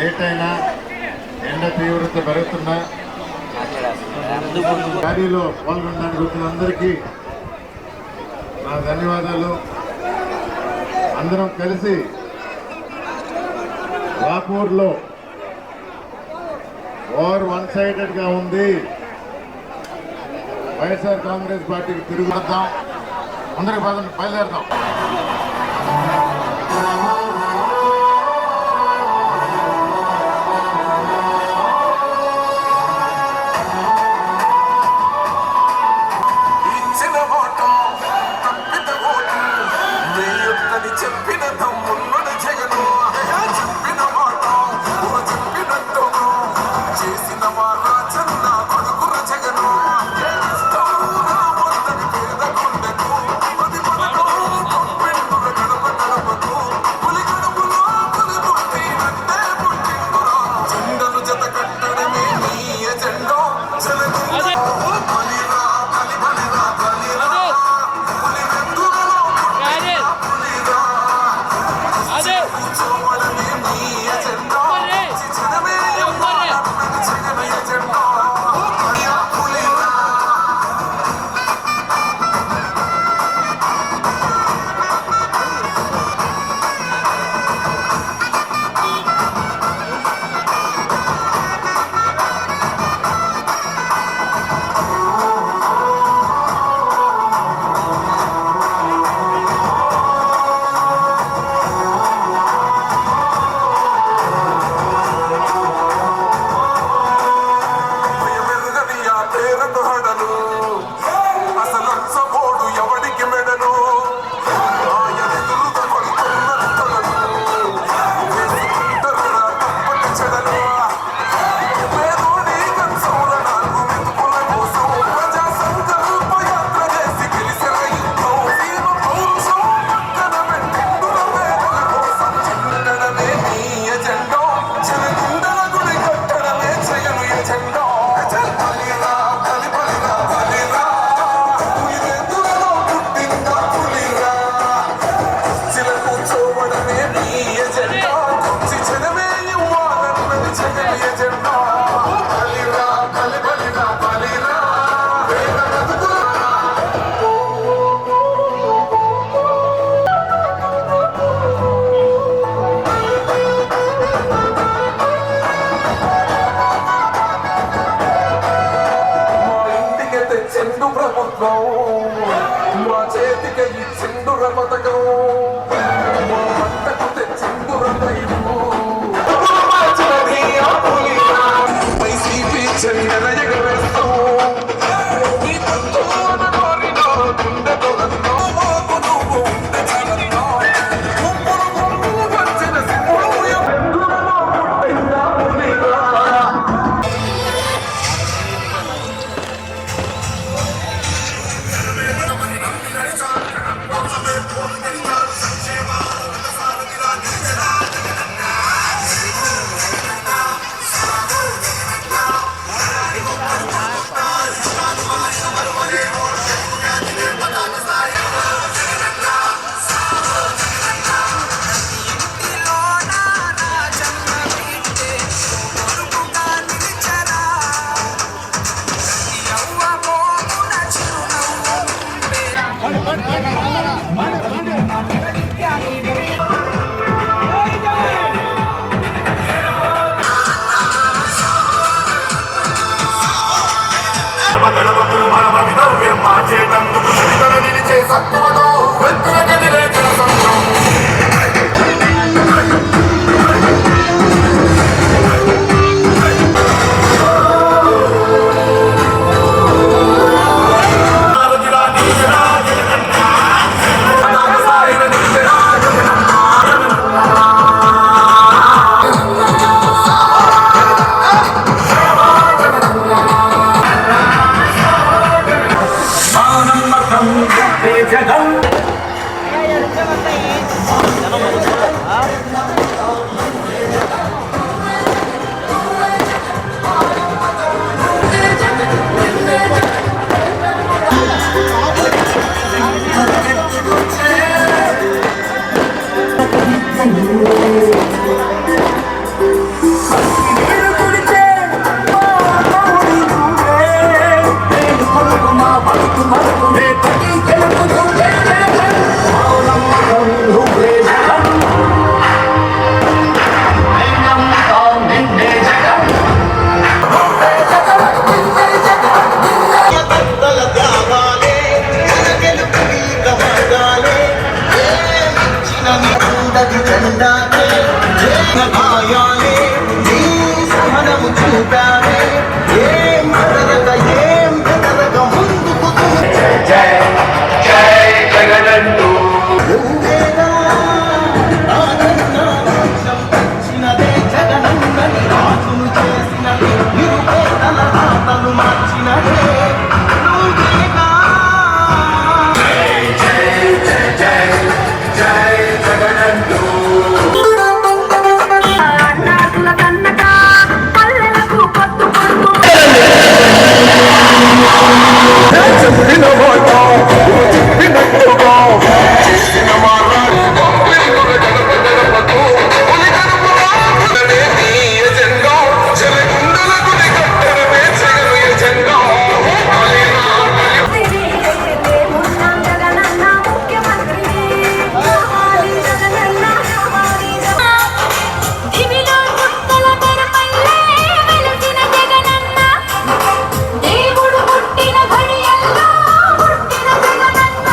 Late అయినా ఎండ తీవ్రత పెరుగుతున్నా ర్యాలీలో పాల్గొనడానికి వచ్చిన అందరికీ నా ధన్యవాదాలు. అందరం కలిసి రాపూర్లో వార్ వన్ సైడెడ్గా ఉంది. వైఎస్ఆర్ కాంగ్రెస్ పార్టీకి తిరుగుతాం. అందరికి బయలుదేరుతాం. మా చేతికి సింధుర పథకం మా పంటకు తెచ్చిందుర వైసీపీ చెందన ఎగవేస్తాం గాయాలే నీ సహనము చూపావే ఏం బెదరక ఏం బెదరక ముందుకు జై జై జగనంటూ నువ్వేనా నాకన్న మోక్షం తెచ్చినదే జగనన్నని రాజును చేసినది నిరుపేదల రాతలు మార్చినదే నువ్వేనా జై జగనంటూ అన్నాకుల కన్నక పల్లెలకు పట్టు పట్టు చెప్పిన మాట చెప్పినట్టుగా చేసిన మారాడు గణపకు ఎజెండా జనగుండలకు కట్టడమే జగను ఎజెండా ఉన్నాం జగనన్న ముఖ్యమంత్రి కావాలి జగనన్న కావాలి దివిలో పుట్టల తెరపల్లే వెలిసిన జగనన్న దేవుడు పుట్టిన ఘడియల్లో పుట్టిన జగనన్న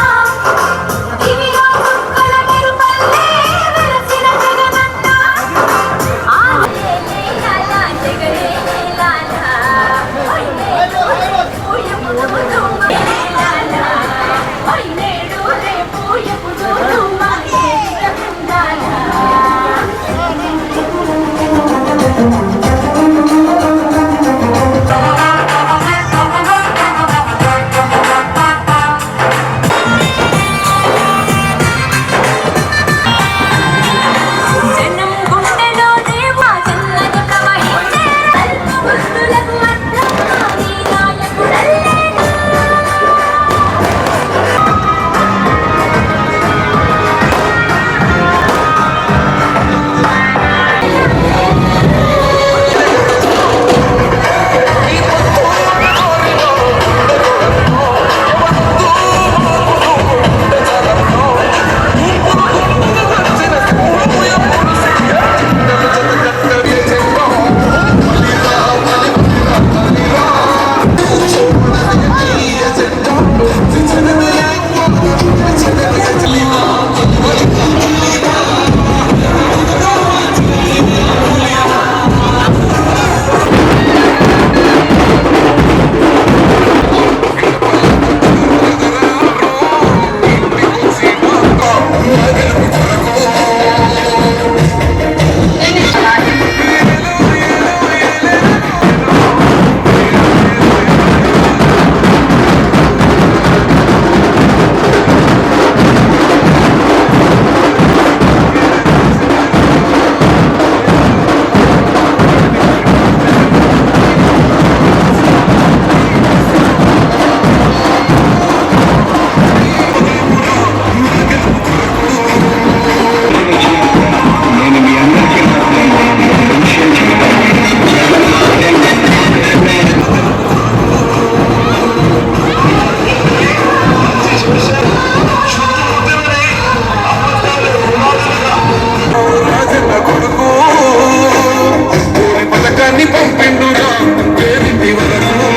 దివిలో పుట్టల తెరపల్లే వెలిసిన జగనన్న లాలా జగనే లాలా జనం గుండెలో దేవా చల్లగా ప్రవహించే భక్తులకు అర్థం నీ నాయకుడల్లే రాజన్న కొడుకు పథకాన్ని పంపిండుగా పేరింటి వరకు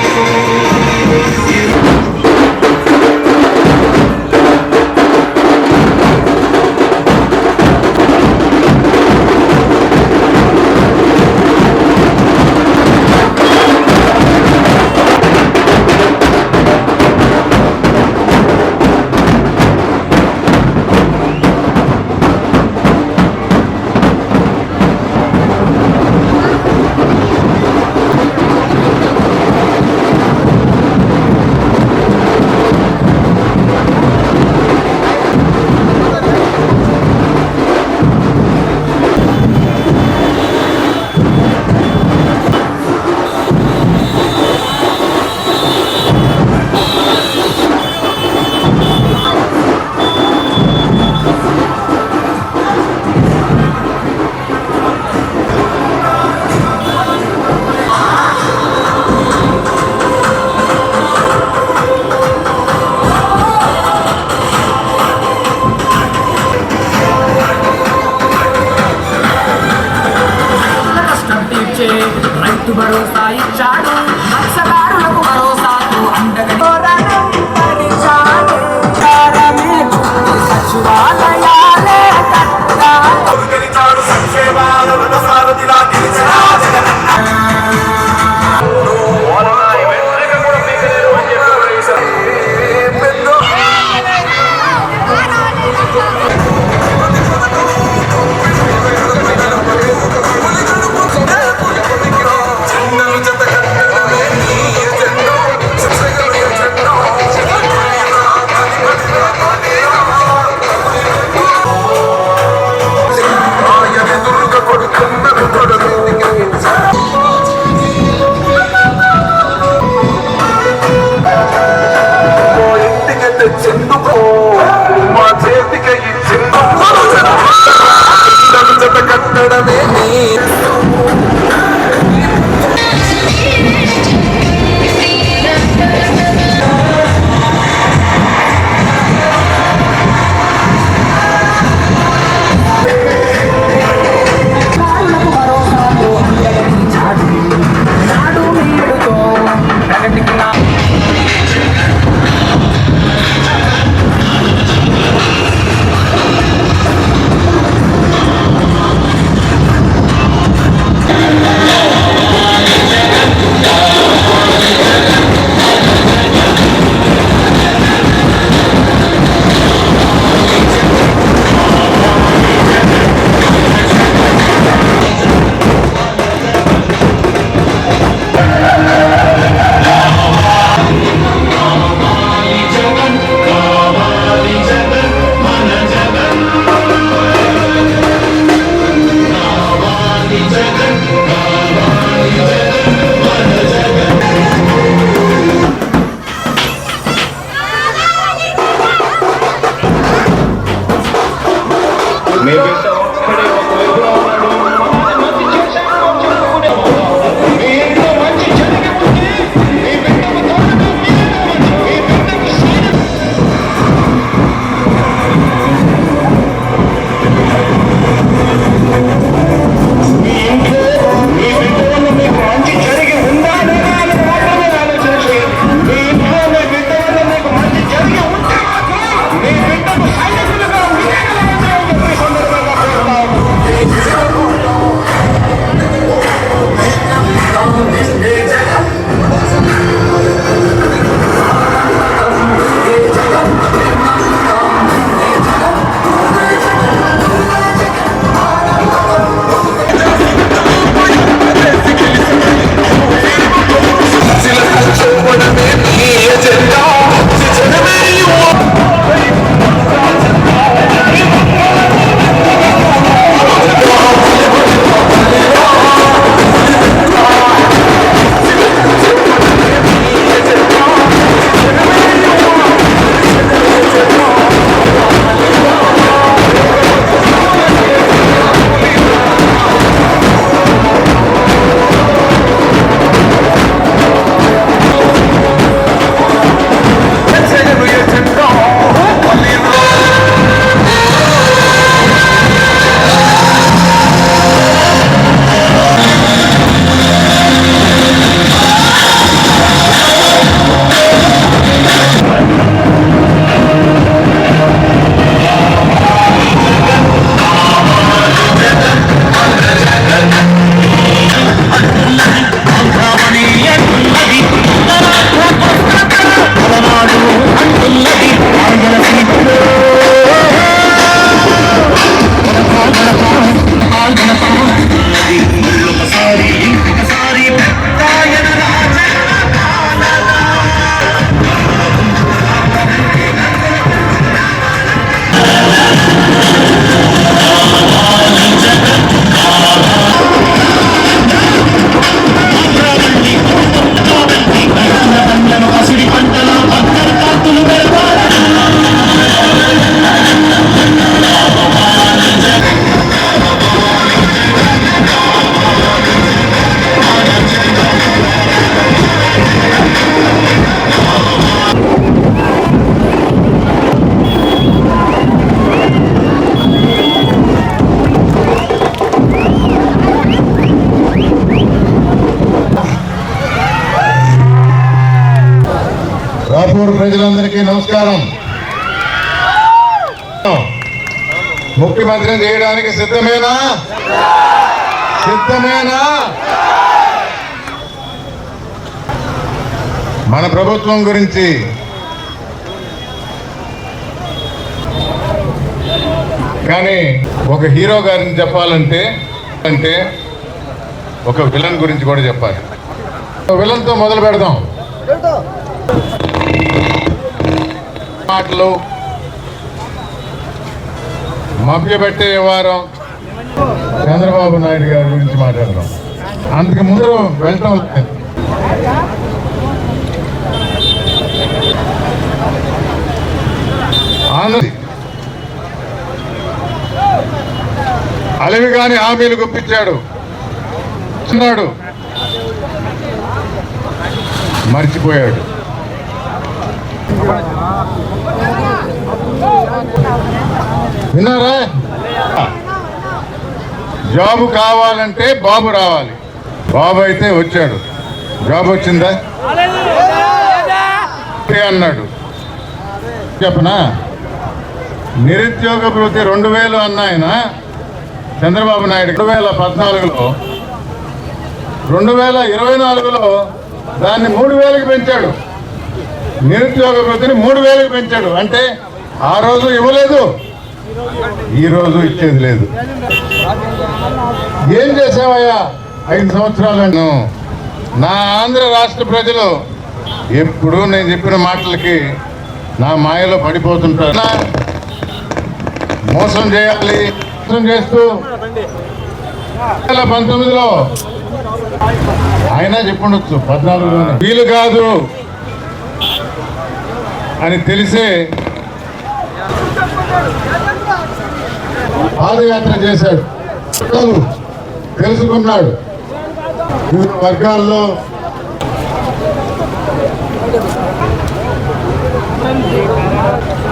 రైతు భరోసా ఇచ్చాడు మత్స్యకారులకు భరోసాకు అండగా పోరాటం పరిచాడు సచివాలయాలే కట్టాడు సంక్షేమ చేసుకోవడమే నీ కాళ్ళకు భరోసాతో అందరికీ చాటు నాడు నేడుతో ప్రగతికి నా చేసుకోవడమే నీ ఎజెండా జనమే జనమే ఎజెండా రాపూర్ ప్రజలందరికీ నమస్కారం. ముఖ్యమంత్రిని చేయడానికి సిద్ధమేనా? సిద్ధమేనా? మన ప్రభుత్వం గురించి కానీ ఒక హీరో గారిని చెప్పాలంటే ఒక విలన్ గురించి కూడా చెప్పాలి. విలన్తో మొదలు పెడదాం. మాటలు మభ్యపెట్టే వ్యవహారం చంద్రబాబు నాయుడు గారి గురించి మాట్లాడదాం. అంతకు ముందు వెళ్ళటం లేదు. అలవిగాని హామీలు గుప్పించాడు, చిన్నాడు, మర్చిపోయాడు. విన్నారా? జాబు కావాలంటే బాబు రావాలి. బాబు అయితే వచ్చాడు. జాబ్ వచ్చిందా అన్నాడు. చెప్పనా? నిరుద్యోగ భృతి 2000 అన్న ఆయన చంద్రబాబు నాయుడు 2014లో, 2024లో దాన్ని 3000కి పెంచాడు. నిరుద్యోగ భృతిని 3000కి పెంచాడు. అంటే ఆ రోజు ఇవ్వలేదు, ఈ రోజు ఇచ్చేది లేదు. ఏం చేసావయ్యా 5 సంవత్సరాలను? నా ఆంధ్ర రాష్ట్ర ప్రజలు ఎప్పుడు నేను చెప్పిన మాటలకి నా మాయలో పడిపోతుంటారు. మోసం చేయాలి, మోసం చేస్తూ 2019లో ఆయన చెప్పుండొచ్చు, 14లోనే వీలు కాదు అని తెలిసే పాదయాత్ర చేశాడు. తెలుసుకున్నాడు. వివిధ వర్గాల్లో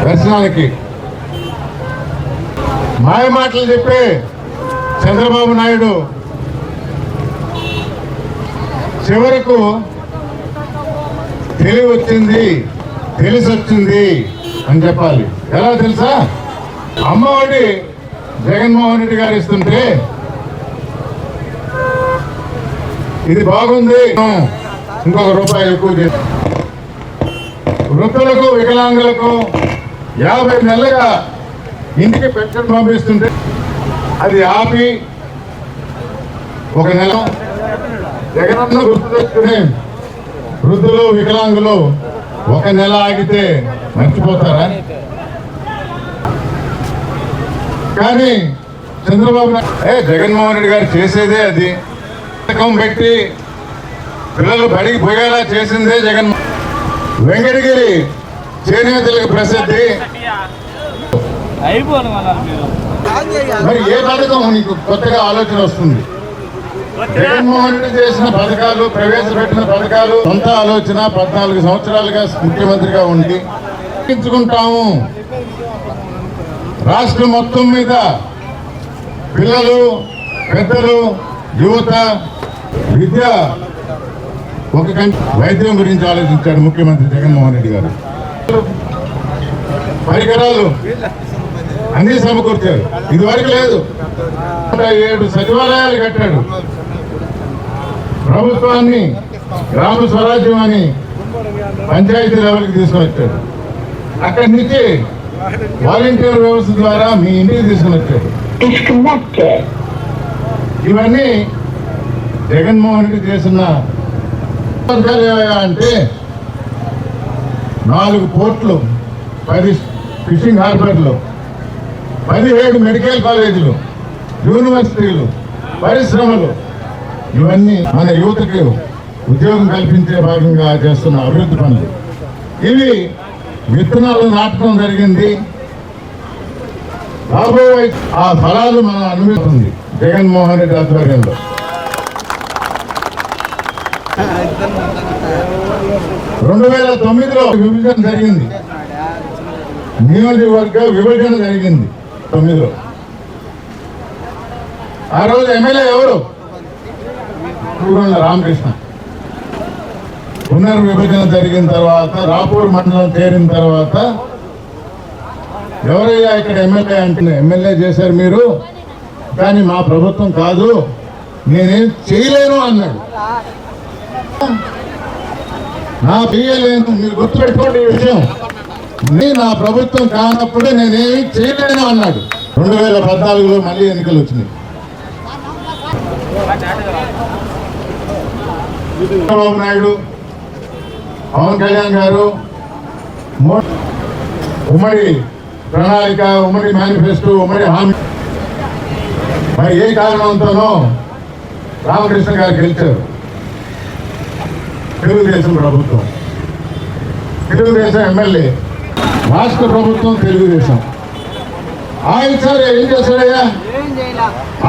దర్శనానికి మాయ మాటలు చెప్పే చంద్రబాబు నాయుడు చివరకు తెలివి వచ్చింది, తెలిసొచ్చింది అని చెప్పాలి. ఎలా తెలుసా? అమ్మఒడి జగన్మోహన్ రెడ్డి గారు ఇస్తుంటే ఇది బాగుంది, ఇంకొక రూపాయి ఎక్కువ చేసి వృద్ధులకు, వికలాంగులకు 50 నెలలుగా ఇంటికి పెన్షన్ పంపిస్తుంటే అది ఆపి ఒక నెల జగనన్న గుర్తు తెచ్చుకుని వృద్ధులు, వికలాంగులు ఒక నెల ఆగితే మర్చిపోతారా? కానీ చంద్రబాబు జగన్మోహన్ రెడ్డి గారు చేసేదే అది. పథకం పెట్టి పిల్లలు బడికి పోయేలా చేసిందే జగన్. వెంకటగిరి చేనేతలకు ప్రసిద్ధి. మరి ఏ పథకం నీకు కొత్తగా ఆలోచన వస్తుంది? జగన్మోహన్ రెడ్డి చేసిన పథకాలు, ప్రవేశపెట్టిన పథకాలు, సొంత ఆలోచన 14 సంవత్సరాలుగా ముఖ్యమంత్రిగా ఉండి ఎంచుకుంటాము. రాష్ట్రం మొత్తం మీద పిల్లలు, పెద్దలు, యువత, విద్య, ఒక వైద్యం గురించి ఆలోచించాడు ముఖ్యమంత్రి జగన్మోహన్ రెడ్డి గారు. పరికరాలు అన్ని సమకూర్చారు. ఇదివరకు లేదు. 7 సచివాలయాలు కట్టాడు. ప్రభుత్వాన్ని గ్రామ స్వరాజ్యం అని పంచాయతీ లెవెల్కి తీసుకుని వచ్చాడు. అక్కడి నుంచి వాలంటీర్ వ్యవస్థ ద్వారా మీ ఇంటికి తీసుకుని వచ్చాడు. ఇవన్నీ జగన్మోహన్ రెడ్డి చేసిన పథకాలు ఏవయ్యా అంటే 4 పోర్ట్లు, 10 ఫిషింగ్ హార్బర్లు, 17 మెడికల్ కాలేజీలు, యూనివర్సిటీలు, పరిశ్రమలు, ఇవన్నీ మన యువతకు ఉద్యోగం కల్పించే భాగంగా చేస్తున్న అభివృద్ధి పనులు. ఇవి విత్తనాలు నాటడం జరిగింది. రాబోయే ఆ ఫలాలు మనం అనుభవిస్తుంది జగన్మోహన్ రెడ్డి ఆధ్వర్యంలో. 2009లో విభజన జరిగింది. నియోజకవర్గ విభజన జరిగింది 9లో. ఆ రోజు ఎమ్మెల్యే ఎవరు? రామకృష్ణ. పునర్విభజన జరిగిన తర్వాత, రాపూర్ మండలం చేరిన తర్వాత ఎవరయ్యా ఇక్కడ ఎమ్మెల్యే అంటే, ఎమ్మెల్యే చేశారు మీరు, కానీ మా ప్రభుత్వం కాదు, నేనేం చేయలేను అన్నాడు. నా చేయలేను, మీరు గుర్తుపెట్టుకోండి ఈ విషయం. నా ప్రభుత్వం కానప్పుడే నేనేమి చేయలేను అన్నాడు. 2014లో మళ్ళీ ఎన్నికలు వచ్చినాయి. చంద్రబాబు నాయుడు, పవన్ కళ్యాణ్ గారు ఉమ్మడి ప్రణాళిక, ఉమ్మడి మేనిఫెస్టో, ఉమ్మడి హామీ. మరి ఏ కారణంతోనో రామకృష్ణ గారు గెలిచారు. తెలుగుదేశం ప్రభుత్వం, తెలుగుదేశం ఎమ్మెల్యే, రాష్ట్ర ప్రభుత్వం తెలుగుదేశం. ఆ 5 సంవత్సరాలు ఏం చేశాడయ్యా?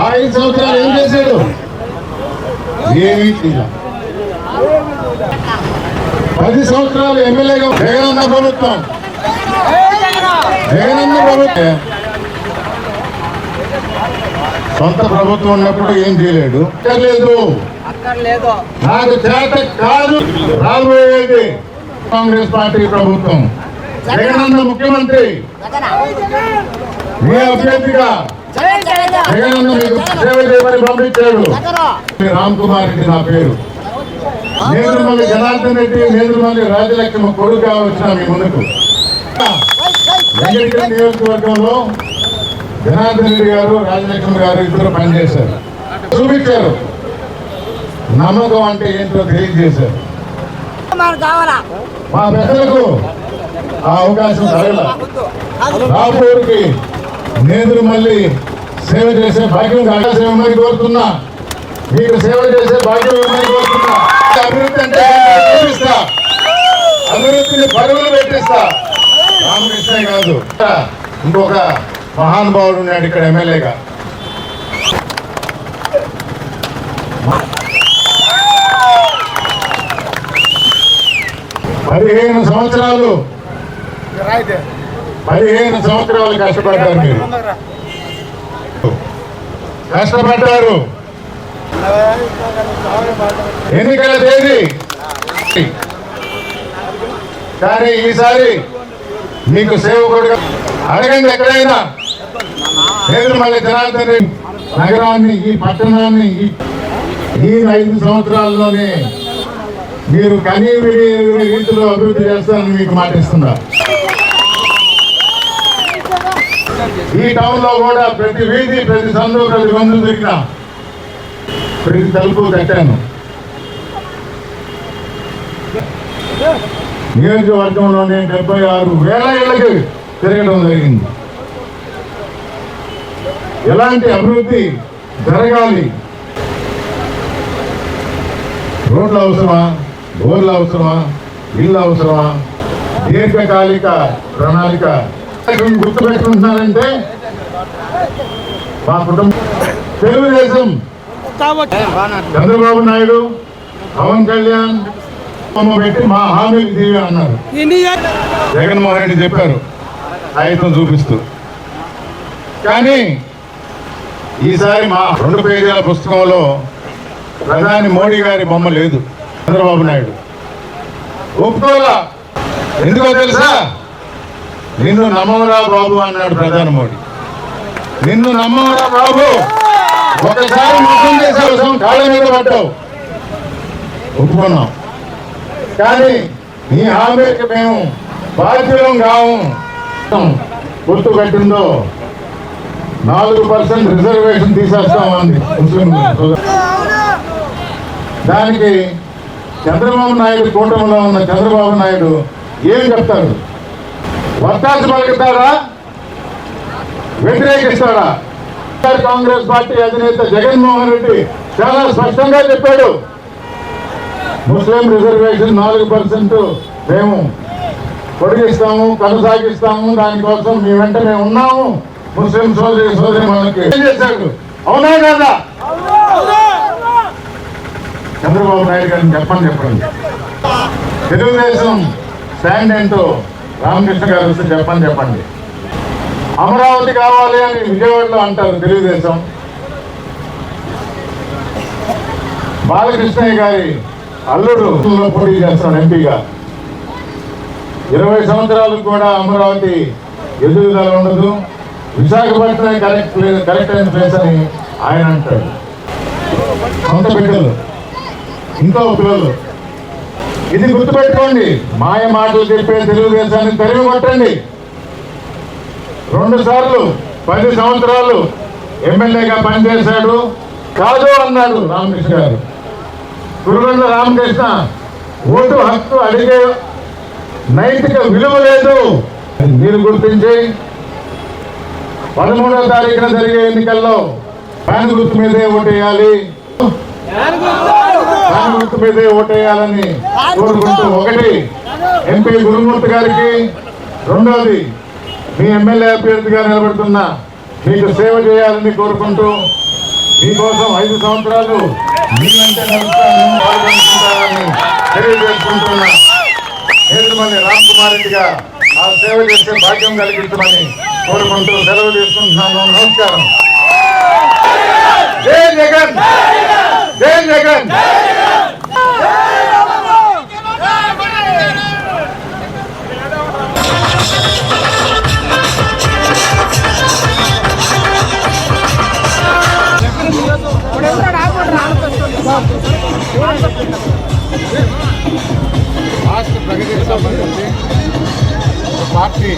ఆ 5 సంవత్సరాలు ఏం చేశాడు? ఏమీ చేయాల. 10 సంవత్సరాలు ఎమ్మెల్యేగా జగనన్న ప్రభుత్వం సొంత ప్రభుత్వం ఉన్నప్పుడు ఏం చేయలేడు. నాకు చేత కాదు. రాబోయేది కాంగ్రెస్ పార్టీ ప్రభుత్వం, జగనన్న ముఖ్యమంత్రి, మీ అభ్యర్థిగా జగనన్న మీకు సేవ చేయమని పంపించాడు. రామ్ కుమార్ రెడ్డి నా పేరు. నేదురుమల్లి జనార్దన్ రెడ్డి, నేదురుమల్లి రాజలక్ష్మి కొడుకుగా వచ్చిన మీ ముందుకు. వెంకటగిరి నియోజకవర్గంలో జనార్దన్ రెడ్డి గారు, రాజలక్ష్మి గారు ఇద్దరు పనిచేశారు, చూపించారు. నమ్మకం అంటే ఏంటో తెలియజేశారు. మా పెద్దలకు ఆ అవకాశం కలగల. రాపూర్కి నేదురుమల్లి సేవ చేసే భాగ్యం అవకాశం ఇవ్వమని కోరుతున్నా. మీకు సేవ చేసే భాగ్యం ఇవ్వమని కోరుతున్నా. అభివృద్ధి అంటే చూపిస్తా, అభివృద్ధిని పరుగులు పెట్టిస్తా. రామకృష్ణ కాదు, ఇంకొక మహానుభావుడు ఉన్నాడు ఇక్కడ ఎమ్మెల్యేగా. పదిహేను సంవత్సరాలు కష్టపడ్డారు. మీరు కష్టపడ్డారు. ఎన్నికల తేదీ కానీ ఈసారి మీకు సేవకుడుగా అడగండి. ఎక్కడైనా నేదురుమల్లి జనార్దన్ రెడ్డి నగరాన్ని, ఈ పట్టణాన్ని ఈ 5 సంవత్సరాల్లోనే మీరు కనీవిని రీతిలో అభివృద్ధి చేస్తారని మీకు మాటిస్తున్నా. ఈ టౌన్ లో కూడా ప్రతి వీధి, ప్రతి సందు, ప్రతి బంధువు తిరిగినా, ప్రతి తలుపు కట్టాను. నియోజకవర్గంలోనే 76,000 ఇళ్ళకి తిరగడం జరిగింది. ఎలాంటి అభివృద్ధి జరగాలి? రోడ్లు అవసరమా? బోర్లు అవసరమా? ఇళ్ళు అవసరమా? దీర్ఘకాలిక ప్రణాళిక గుర్తుపెట్టుకుంటున్నారంటే మా కుటుంబం తెలుగుదేశం, చంద్రబాబు నాయుడు, పవన్ కళ్యాణ్ పెట్టి మా హామీలు తీవి అన్నారు. జగన్మోహన్ రెడ్డి చెప్పారు ఆయుధం చూపిస్తూ. కానీ ఈసారి మా 2 పేజీల పుస్తకంలో ప్రధాని మోడీ గారి బొమ్మ లేదు. చంద్రబాబు నాయుడు ఒప్పుకోలా. ఎందుకో తెలుసా? నిన్ను నమ్మవరా బాబు అన్నాడు ప్రధాని మోడీ. నిన్ను నమ్మవరా బాబు, ఒకసారి మోసం చేసావు, కాళ్ళ మీద పడ్డావు, ఒప్పుకున్నాం. కానీ నీ హామీకి మేము బాధ్యులం కావు. గుర్తు కట్టిందో 4% రిజర్వేషన్ తీసేస్తామంది ముస్లిం. దానికి చంద్రబాబు నాయుడు, కూటమిలో ఉన్న చంద్రబాబు నాయుడు ఏం చెప్తారు? వత్తాసు పలుకుతారా? వ్యతిరేకిస్తారా? కాంగ్రెస్ పార్టీ అధినేత జగన్మోహన్ రెడ్డి చాలా స్పష్టంగా చెప్పాడు, ముస్లిం రిజర్వేషన్ 4% మేము పొడిగిస్తాము, కొనసాగిస్తాము. దానికోసం మీ వెంట మేము ఉన్నాము. ముస్లిం సోదరి మనకి ఏం చేశాడు? అవునా కదా? చంద్రబాబు నాయుడు గారిని చెప్పండి. తెలుగుదేశం స్టాండ్ ఏంటో రామకృష్ణ గారు వస్తే చెప్పండి. అమరావతి కావాలి అని విజయవాడలో అంటారు తెలుగుదేశం. బాలకృష్ణయ్య గారి అల్లుడు పోటీ చేస్తాడు ఎంపీగా. 20 సంవత్సరాలకు కూడా అమరావతి ఎదుగుదల ఉండదు. విశాఖపట్నం కరెక్ట్ అయిన ప్లేస్ అని ఆయన అంటాడు. సొంత బిడ్డలు, ఇంకో పిల్లలు. ఇది గుర్తుపెట్టుకోండి. మాయ మాటలు చెప్పే తెలుగుదేశాన్ని తరిమి కొట్టండి. 2 సార్లు 10 సంవత్సరాలు ఎమ్మెల్యేగా పనిచేశాడు. కాదు అన్నాడు రామకృష్ణ గారు. కురుగొండ రామకృష్ణ ఓటు హక్కు అడిగే నైతిక విలువ లేదు. మీరు గుర్తించి 13వ తారీఖున జరిగే ఎన్నికల్లో ఫ్యాన్ గుర్తు మీదే ఓటేయాలి, ఫ్యాన్ గుర్తు మీదే ఓటేయాలని కోరుకుంటూ, 1 ఎంపీ గురుమూర్తి గారికి, 2వది మీ ఎమ్మెల్యే అభ్యర్థిగా నిలబడుతున్న మీకు సేవ చేయాలని కోరుకుంటూ మీకోసం 5 సంవత్సరాలు మీ వెంట నిలుస్తానని పాల్గొంటుంటారని తెలియజేసుకుంటున్నా. నేదురుమల్లి రామ్ కుమార్ రెడ్డిగా ఆ సేవ చేసే భాగ్యం కలిగించమని కోరుకుంటూ సెలవు తీసుకుంటున్నాను. నమస్కారం. జై జగన్, జై జగన్. రాష్ట్ర ప్రగతికి సంబంధించి పార్టీ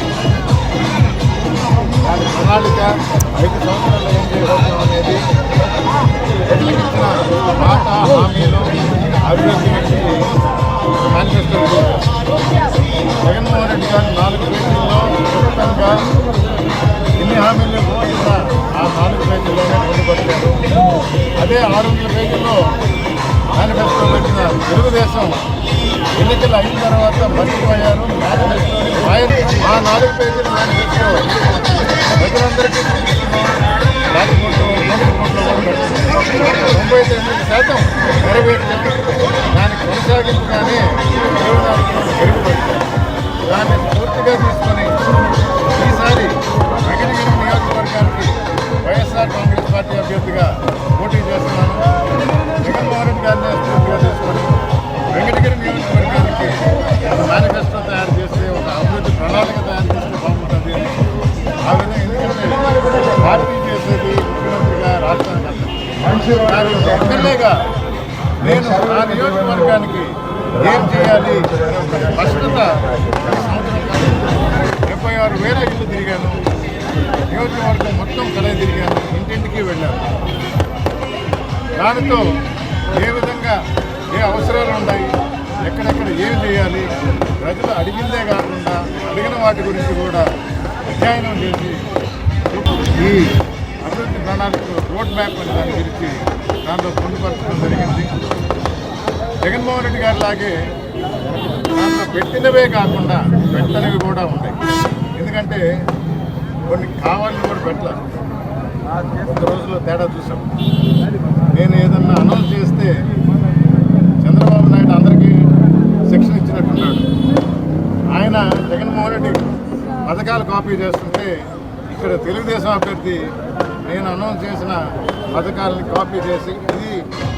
దాని ప్రణాళిక 5 సంవత్సరాలు ఏం చేయబోతున్నాం అనేది ఇచ్చిన మాట హామీలు అభివృద్ధి మేనిఫెస్టో జగన్మోహన్ రెడ్డి గారు 4 పేజీల్లో స్పష్టంగా ఎన్ని హామీలు ఇచ్చిన ఆ 4 పేజీల్లోనే పొందుపరిచారు. అదే 600 పేజీల్లో మేనిఫెస్టో పెట్టిన తెలుగుదేశం ఎన్నికలు అయిన తర్వాత మర్చిపోయారు. మేనిఫెస్టోని ఆ 4 పేజీల మేనిఫెస్టో ప్రజలందరికీ రాజకోట్లో 99% నెరవేర్చారు. దానికి కొనసాగింపుగానే 24 మెరుగుపరిచారు. దాన్ని పూర్తిగా తీసుకొని ఈసారి వెంకటగిరి నియోజకవర్గానికి వైఎస్ఆర్ కాంగ్రెస్ పార్టీ అభ్యర్థిగా పోటీ చేస్తున్నాను. జగన్మోహన్ రెడ్డి గారిని పూర్తిగా తీసుకొని వెంకటగిరి నియోజకవర్గానికి మేనిఫెస్టో తయారు చేస్తే ఒక అభివృద్ధి ప్రణాళిక తయారు చేస్తే బాగుంటుంది. ఆ విధంగా ఎందుకంటే పార్టీ చేసేది ముఖ్యమంత్రిగా రాష్ట్రానికి ఎమ్మెల్యేగా నేను ఆ నియోజకవర్గానికి ఏం చేయాలి స్పష్టత 76,000 ఇళ్ళు తిరిగాను. నియోజకవర్గం మొత్తం కలయి తిరిగాను. ఇంటింటికి వెళ్ళాను. దానితో ఏ విధంగా ఏ అవసరాలు ఉన్నాయి, ఎక్కడెక్కడ ఏం చేయాలి, ప్రజలు అడిగిందే కాకుండా అడిగిన వాటి గురించి కూడా అధ్యయనం చేసి ఈ అభివృద్ధి ప్రణాళిక రోడ్ మ్యాప్ అనే దాని గురించి దాంట్లో పొందుపరచడం జరిగింది. జగన్మోహన్ రెడ్డి గారి లాగే దాంట్లో పెట్టినవే కాకుండా పెట్టనివి కూడా ఉన్నాయి. ఎందుకంటే కొన్ని కావాలని కూడా పెట్టాలి. ఒక రోజులో తేడా చూసాం. నేను ఏదన్నా అనౌన్స్ చేస్తే చంద్రబాబు నాయుడు అందరికీ శిక్షణ ఇచ్చినట్టున్నాడు. ఆయన జగన్మోహన్ రెడ్డి పథకాలు కాపీ చేస్తుంటే ఇక్కడ తెలుగుదేశం అభ్యర్థి నేను అనౌన్స్ చేసిన పథకాలని కాపీ చేసి ఇది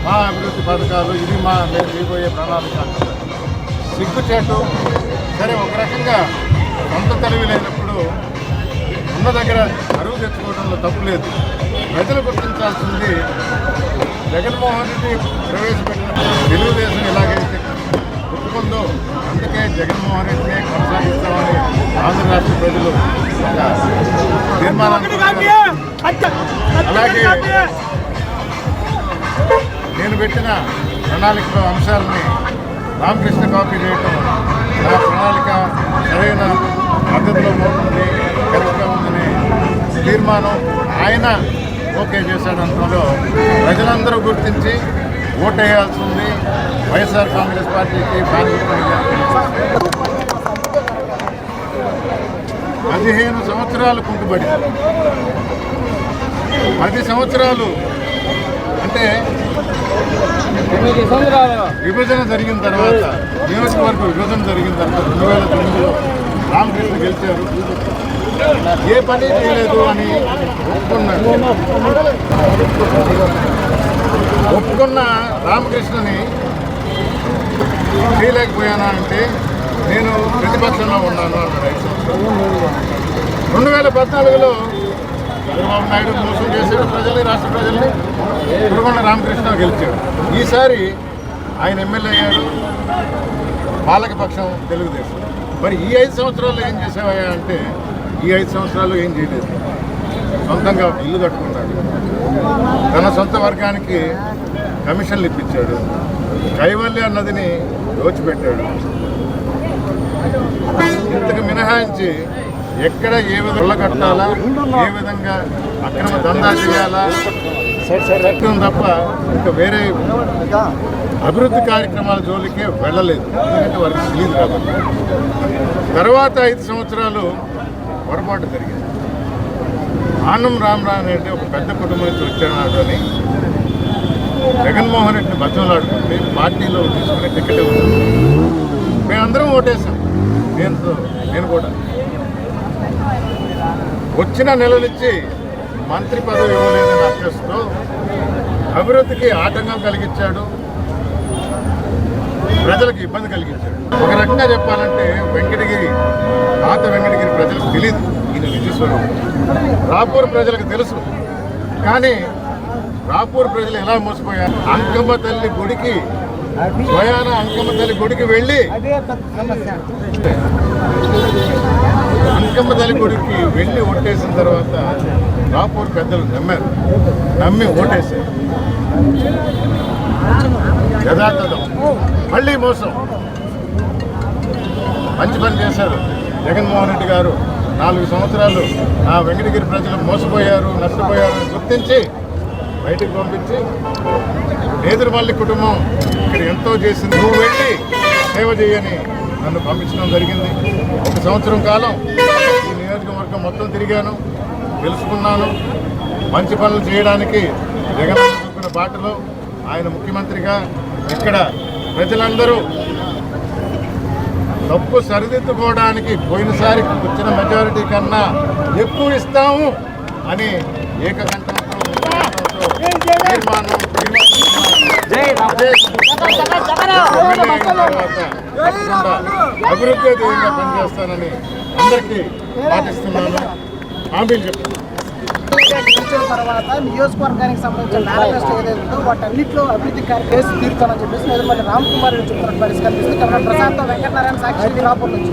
మా అభివృద్ధి పథకాలు, ఇది మా మేము చేయబోయే ప్రణాళిక సిగ్గుచేటు. సరే, ఒక రకంగా సొంత తెలివి లేనప్పుడు ఉన్న దగ్గర అరువు తెచ్చుకోవడంలో తప్పు లేదు. ప్రజలు గుర్తించాల్సింది జగన్మోహన్ రెడ్డి ప్రవేశపెట్టిన తెలుగుదేశం ఎలాగైతే ఒప్పుకుందో అందుకే జగన్మోహన్ రెడ్డిని కొనసాగిస్తామని ఆంధ్ర రాష్ట్ర ప్రజలు తీర్మానం. అలాగే నేను పెట్టిన ప్రణాళికలో అంశాలని రామకృష్ణ కాపీ చేయటం నా ప్రణాళిక సరైన పద్ధతిలో పోతుంది, కరెక్ట్గా ఉందని తీర్మానం ఆయన ఓకే చేశాడంతలో ప్రజలందరూ గుర్తించి ఓటేయాల్సింది వైఎస్ఆర్ కాంగ్రెస్ పార్టీకి. 15 సంవత్సరాలు కుంటుబడి 10 సంవత్సరాలు అంటే విభజన జరిగిన తర్వాత, నియోజకవర్గ విభజన జరిగిన తర్వాత 2009లో రామకృష్ణ గెలిచారు. ఏ పని చేయలేదు అని ఒప్పుకున్న రామకృష్ణని చేయలేకపోయానా అంటే నేను ప్రతిపక్షంలో ఉన్నాను అన్నాడు. 2014లో చంద్రబాబు నాయుడు మోసం చేశాడు ప్రజల్ని, రాష్ట్ర ప్రజల్ని. కురుగొండ రామకృష్ణ గెలిచాడు. ఈసారి ఆయన ఎమ్మెల్యే అయ్యాడు. పాలకపక్షం తెలుగుదేశం. మరి ఈ 5 సంవత్సరాల్లో ఏం చేసావయ్యా అంటే ఈ 5 సంవత్సరాలు ఏం చేయలేదు. సొంతంగా ఇల్లు కట్టుకున్నాడు. తన సొంత వర్గానికి కమిషన్లు ఇప్పించాడు. కైవల్య నదిని దోచిపెట్టాడు. ఇంతకు మినహాయించి ఎక్కడ ఏ విధంగా కట్టాలా, ఏ విధంగా అక్రమ దందా చేయాలా తప్ప ఇంకా వేరే అభివృద్ధి కార్యక్రమాల జోలికే వెళ్ళలేదు. ఎందుకంటే వారికి తెలియదు కాబట్టి. తర్వాత 5 సంవత్సరాలు పొరపాటు జరిగింది. ఆనం రామరావు రెడ్డి ఒక పెద్ద కుటుంబం నుంచి వచ్చాడు అని జగన్మోహన్ రెడ్డిని బతిమలాడుకుంటే పార్టీలో తీసుకునే టికెట్ మేమందరం ఓటేసాం. నేను కూడా వచ్చిన నెల నుంచి మంత్రి పదవి ఇవ్వలేదని అక్కస్తో అభివృద్ధికి ఆటంకం కలిగించాడు, ప్రజలకు ఇబ్బంది కలిగించాడు. ఒక రకంగా చెప్పాలంటే వెంకటగిరి పాత వెంకటగిరి ప్రజలకు తెలియదు ఈయన నిజస్వరూపం. రాపూర్ ప్రజలకు తెలుసు, కానీ రాపూర్ ప్రజలు ఎలా మోసపోయారు. అంకమ్మ తల్లి గుడికి స్వయాన అంకమ్మ తల్లి గుడికి వెళ్ళి అంకమ్మ తల్లి గుడికి వెళ్ళి ఓటేసిన తర్వాత రాపూర్ పెద్దలు నమ్మి ఓటేశారు. యథార్థం మళ్ళీ మోసం. మంచి పని చేశారు జగన్మోహన్ రెడ్డి గారు. 4 సంవత్సరాలు ఆ వెంకటగిరి ప్రజలు మోసపోయారు, నష్టపోయారు గుర్తించి బయటకు పంపించి నేదురుమల్లి కుటుంబం ఇక్కడ ఎంతో చేసింది, నువ్వు వెళ్ళి సేవ చేయని నన్ను పంపించడం జరిగింది. 1 సంవత్సరం కాలం ఈ నియోజకవర్గం మొత్తం తిరిగాను, తెలుసుకున్నాను. మంచి పనులు చేయడానికి జగన్ చూపిన బాటలో ఆయన ముఖ్యమంత్రిగా ఇక్కడ ప్రజలందరూ తప్పు సరిదిద్దుకోవడానికి పోయినసారి వచ్చిన మెజారిటీ కన్నా ఎక్కువ ఇస్తాము అని ఏకకంఠంతో తీర్మానం అభివృద్ధి ధ్యేయంగా పనిచేస్తానని అందరికీ పాటిస్తున్నాను, హామీలు చెప్తున్నాను. తర్వాత నియోజకవర్గానికి సంబంధించిన మేనిఫెస్టో ఏదైతే వాటన్నింటిలో అభివృద్ధి కేసు తీరుతానని చెప్పేసి నేదురుమల్లి రామకుమార్ రెడ్డి చెప్తున్న పరిష్కరిస్తుంది. కన్నా ప్రశాంత్ వెంకటనారాయణ సాక్షి రాపూర్ నుంచి.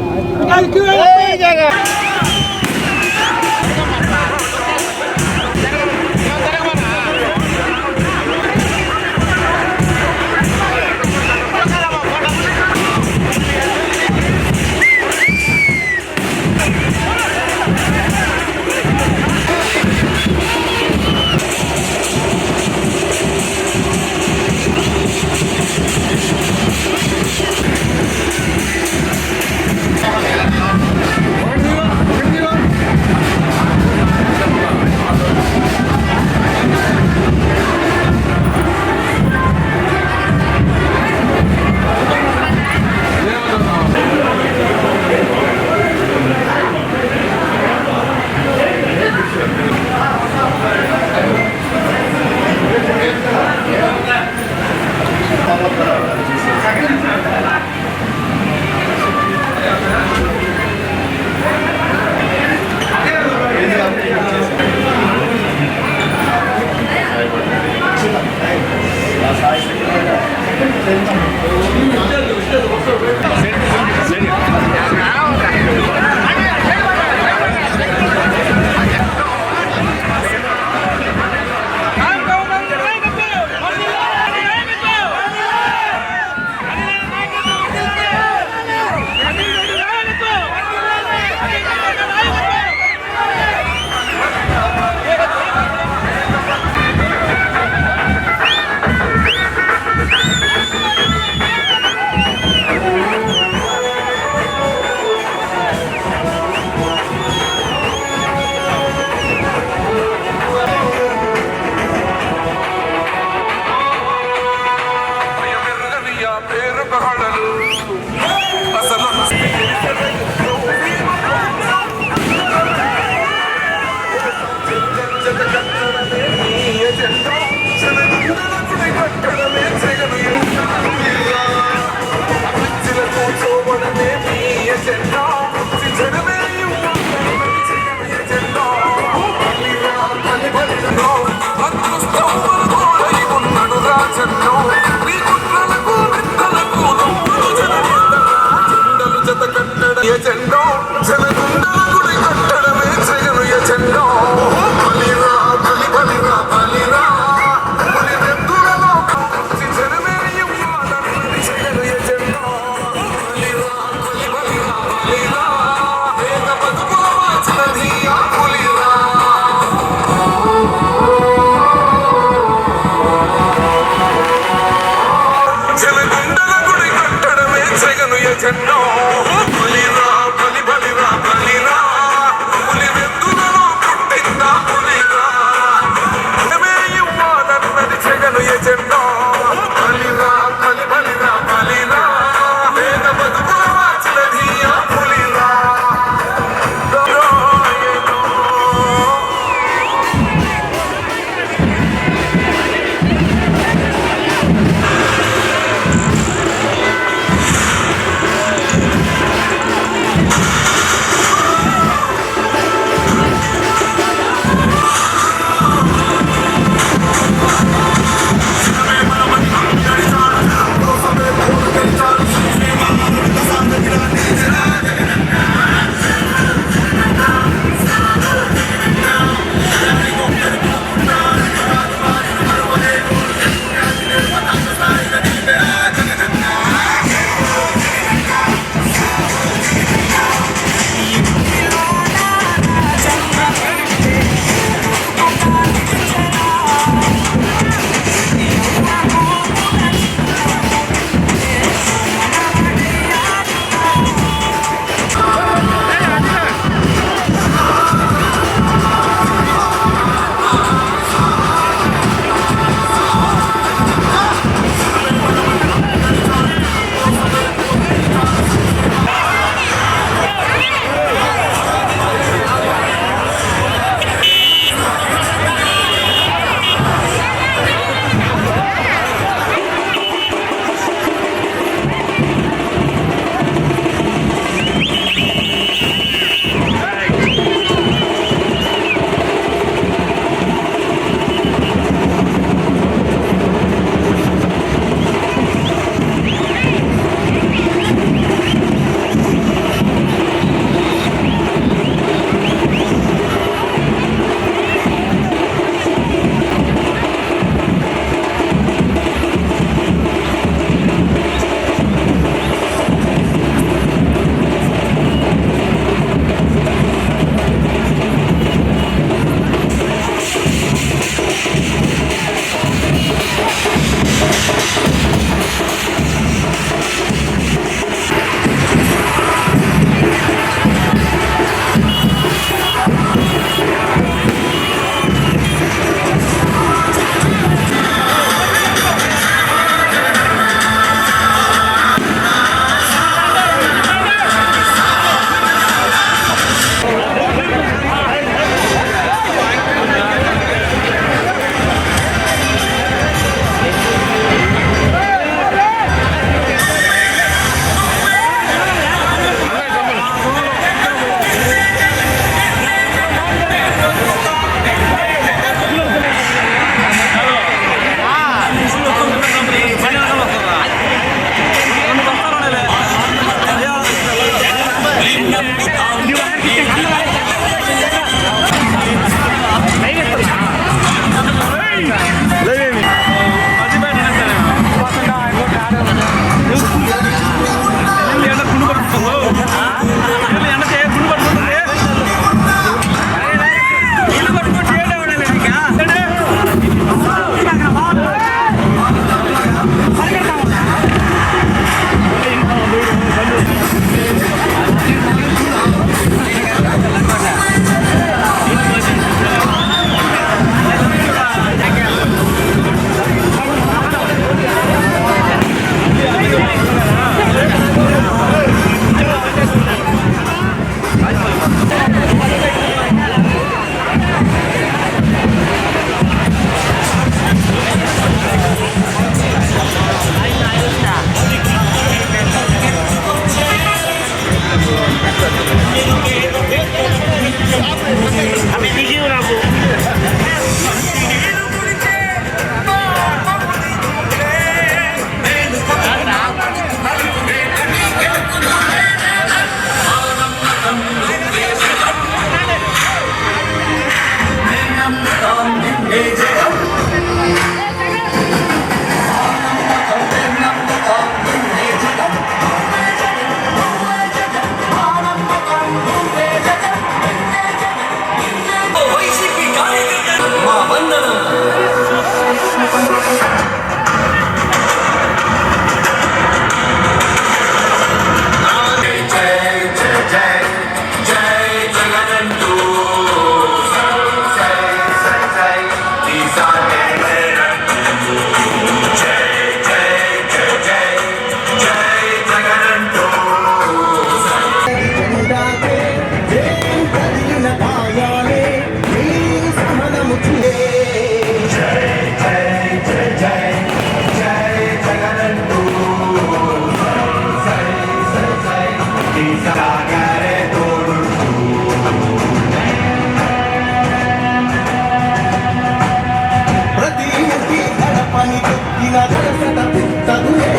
తలచిన కలసట పుట్టదులే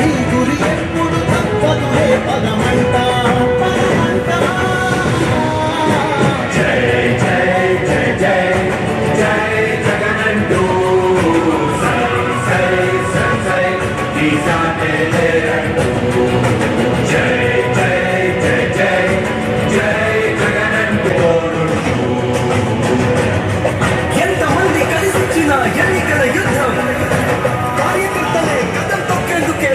ఈ గురి ఎప్పుడు తప్పదులే పదమంట పదమంట ఎంతమంది కలిసొచ్చిన ఎన్నికల యుద్ధం కార్యకర్తలే కథం తొక్కేందుకే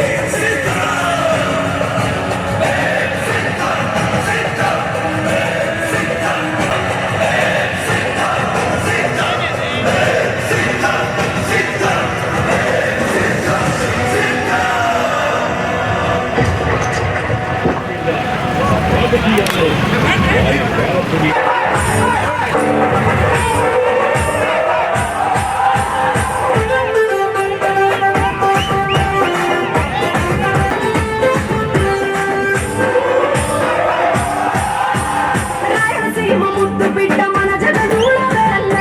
రాయలసీమ ముద్దు బిడ్డ మన జగనన్న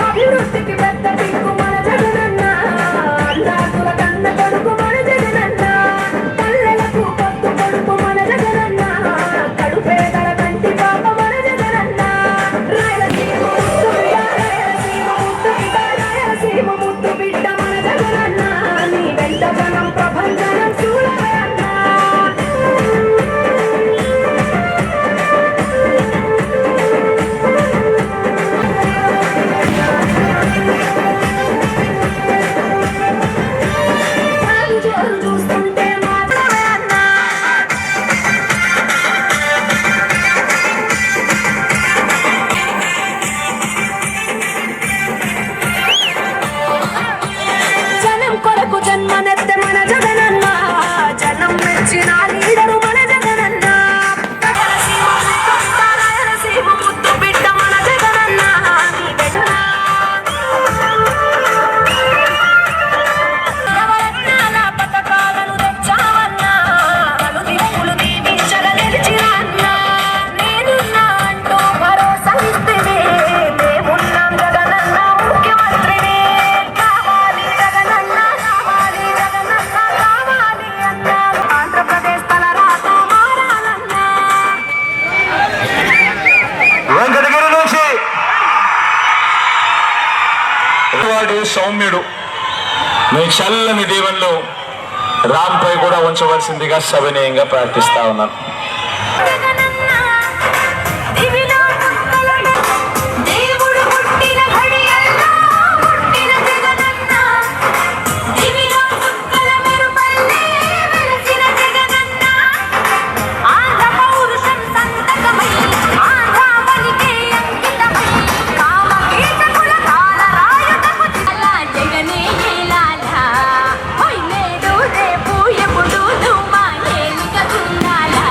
అభివృద్ధికి పెద్ద దిక్కు మన జగనన్న అన్నాదుల కన్న కొడుకు మన జగనన్న పల్లెలకు పొత్తు కొడుకు మన జగనన్న కడుపేదల కంటి పాప మన జగనన్న రాయలసీమ ముద్దు బిడ్డ మన జగనన్న నీ వెంట జనం ప్రభంజనం చూడవే అన్నా చూస్తుంటే మాత్రమే అన్నా జనం కొరకు జన్మనెత్తే మన జగనన్న జనం మెచ్చిన లీడరు మన జగనన్న రాయలసీమ ముద్దు బిడ్డ మన జగనన్న నీ వెంట నవరత్నాల పథకాలను తెచ్చావన్నా నలుదిక్కులు దీవించగా నిలిచిన అన్నా నేనున్నా అంటూ భరోసా ఇస్తేనే మేమున్నాం జగనన్న ముఖ్యమంత్రిని కావాలి జగనన్న కావాలి జగనన్న కావాలి అన్నా ఆంధ్రప్రదేశ్ తలరాత మారాలన్నా వెంకటగిరి నుంచి వాడు సౌమ్యుడు మీ చల్లని దీవెనలు రామ్పై కూడా ఉంచవలసిందిగా సవినయంగా ప్రార్థిస్తా ఉన్నాను. జగనన్న దివిలో పుట్టలో దేవుడు పుట్టిన ఘడియల్లో పుట్టిన జగనన్న దివిలో పుట్టల మెరుపల్లే వెలసిన జగనన్న ఆంధ్ర పౌరుషం సంతకమై ఆంధ్రావనికే అంకితమై కామకీటకుల కాలరాయుధపు అలా జగనే ఏలాలా హొయ్ నేడు రేపు ఎప్పుడు నువ్వు మా ఏలిక ఉండాలా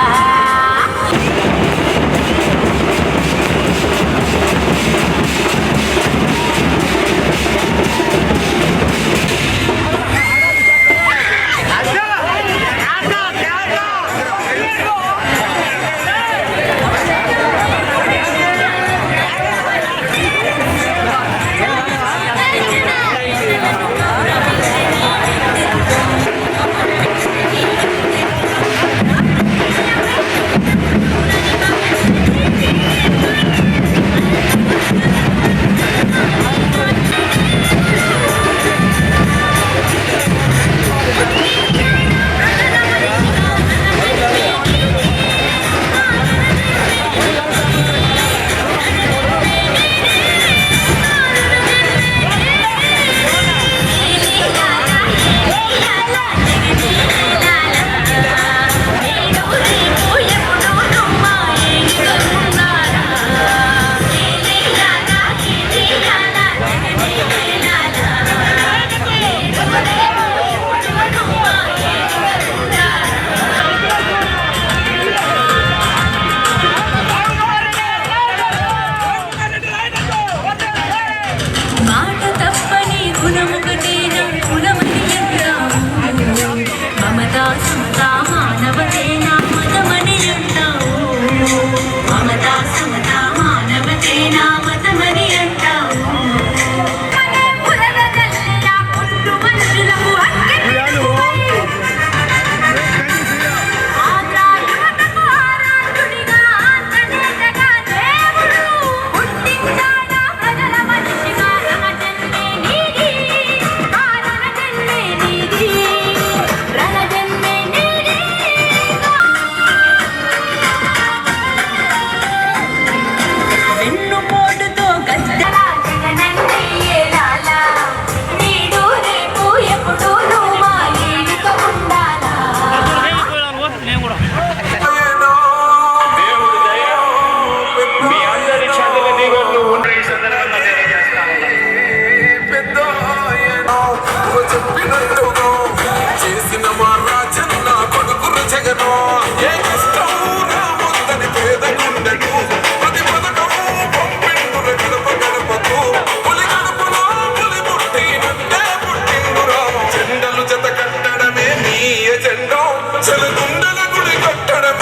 చెలగుండల గుడి కట్టడం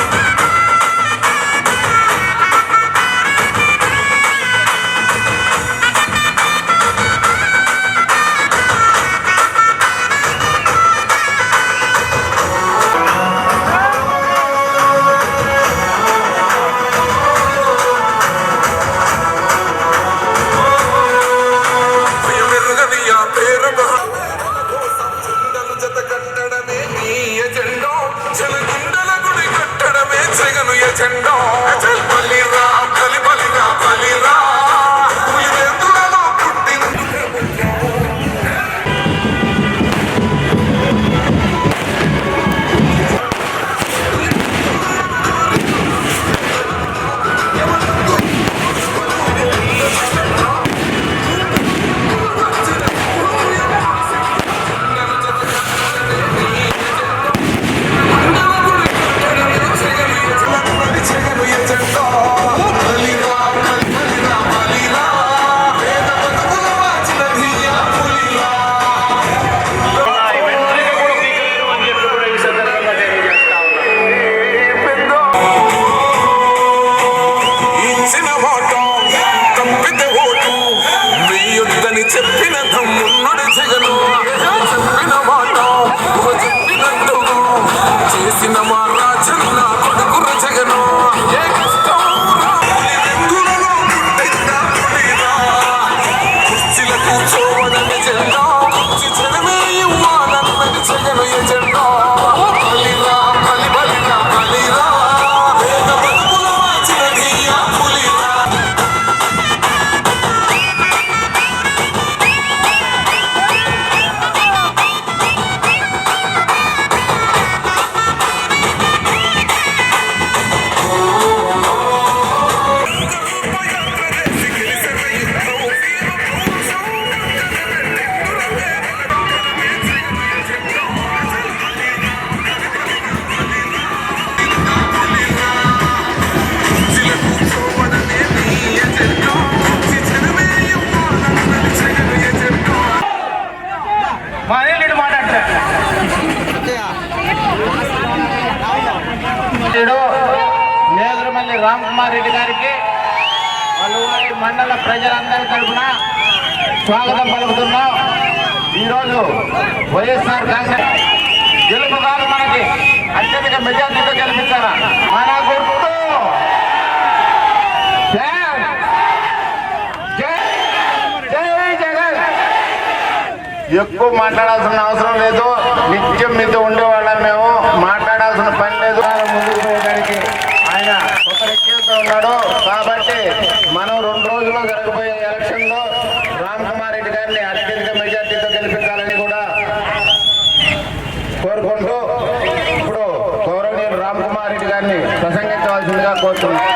చెప్పిన తమ్మున్నడు జగను చెప్పిన మాట చెప్పినట్టు చేసిన మా రాజన్న కొడుకుర జగను ఏ కష్టం వెందులలో పుట్టిందా పులిరా కుర్చీల కూర్చోవడని జెండా కుర్చీ జనమే ఇవ్వాలన్నది జగను ఎజెండా బలిరా బలి బలిరా బలిరా వేద బతుకుల వాచినది ఆ పులిరా నేదురుమల్లి రామ్కుమార్ రెడ్డి గారికి పలువురి మండల ప్రజలందరి తరఫున స్వాగతం పలుకుతున్నాం. ఈరోజు వైఎస్ఆర్ కాంగ్రెస్ గెలుపు కాదు, మనకి అత్యధిక మెజార్టీతో గెలిపించారా మన గుర్తు ఎక్కువ మాట్లాడాల్సిన అవసరం లేదు. నిత్యం మీతో ఉండేవాళ్ళం మేము, మాట్లాడాల్సిన పని లేదు. ముందుకు పోయేదానికి ఆయన ఒక రెక్కితో ఉన్నాడు. కాబట్టి మనం 2 రోజుల్లో జరగబోయే ఎలక్షన్ లో రామ్కుమార్ రెడ్డి గారిని అత్యధిక మెజార్టీతో గెలిపించాలని కూడా కోరుకుంటూ ఇప్పుడు గౌరవనీయులు రామ్కుమార్ రెడ్డి గారిని ప్రసంగించవలసిందిగా కోరుతున్నాం.